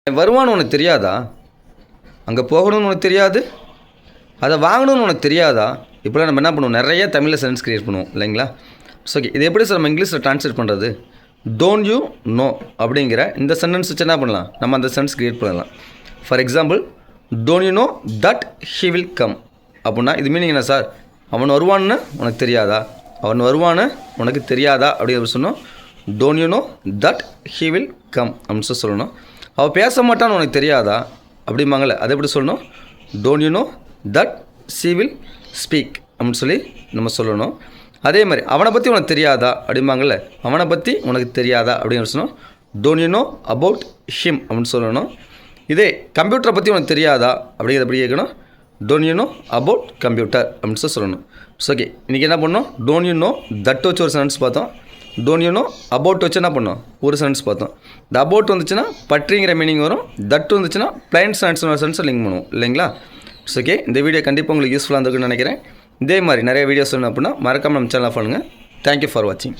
வருமானு உனக்கு தெரியாதா? அங்கே போகணும்னு உனக்கு தெரியாது? அதை வாங்கணும்னு உனக்கு தெரியாதா? இப்போலாம் நம்ம என்ன பண்ணுவோம், நிறைய தமிழில் சென்டென்ஸ் க்ரியேட் பண்ணுவோம் இல்லைங்களா? ஸோ ஓகே, இது எப்படி சார் நம்ம இங்கிலீஷில் ட்ரான்ஸ்லேட் பண்ணுறது? டோன்ட் யூ நோ அப்படிங்கிற இந்த சென்டென்ஸ் வச்சு என்ன பண்ணலாம், நம்ம அந்த சென்டென்ஸ் க்ரியேட் பண்ணலாம். For example, don't you know that he will come அப்படின்னா இது மீனிங் என்ன சார்? அவன் வருவான்னு உனக்கு தெரியாதா? அவன் வருவான்னு உனக்கு தெரியாதா அப்படின்னு சொன்னோம். Don't you know that he will come அப்படின்னு சொல்லணும். அவள் பேச மாட்டான்னு உனக்கு தெரியாதா அப்படிம்பாங்கள்ல, அதை எப்படி சொல்லணும்? Don't you know that she will speak அப்படின்னு சொல்லி நம்ம சொல்லணும். அதே மாதிரி அவனை பற்றி உனக்கு தெரியாதா அப்படிம்பாங்கள்ல, அவனை பற்றி உனக்கு தெரியாதா அப்படின்னு சொன்னோம். Don't you know about him அப்படின்னு சொல்லணும். இதே கம்ப்யூட்டரை பற்றி உனக்கு தெரியாதா அப்படிங்கிறத எப்படி கேட்கணும்? Don't you know about computer அப்படின்னு சொல்லணும். ஸோ ஓகே, இன்றைக்கி என்ன பண்ணோம்? டோன்ட் யூ நோ தட் வச்சு ஒரு சென்டென்ஸ் பார்த்தோம். டோன்ட் யூ நோ அபவுட் வச்சு என்ன பண்ணோம், ஒரு சென்டென்ஸ் பார்த்தோம். இந்த அபவுட் வந்துச்சுன்னா பற்றிங்கிற மீனிங் வரும். தட் வந்துச்சுன்னா பிளைன் சென்டென்ஸ் ஒரு சென்டென்ஸை லிங்க் பண்ணுவோம் இல்லைங்களா? ஸோ ஓகே, இந்த வீடியோ கண்டிப்பாக உங்களுக்கு யூஸ்ஃபுல்லாக இருந்திருக்குன்னு நினைக்கிறேன். இதே மாதிரி நிறைய வீடியோஸ் வேணும் அப்படின்னா மறக்காமல் நம்ம சேனலை பண்ணுங்கள். தேங்க்யூ ஃபார் வாட்சிங்.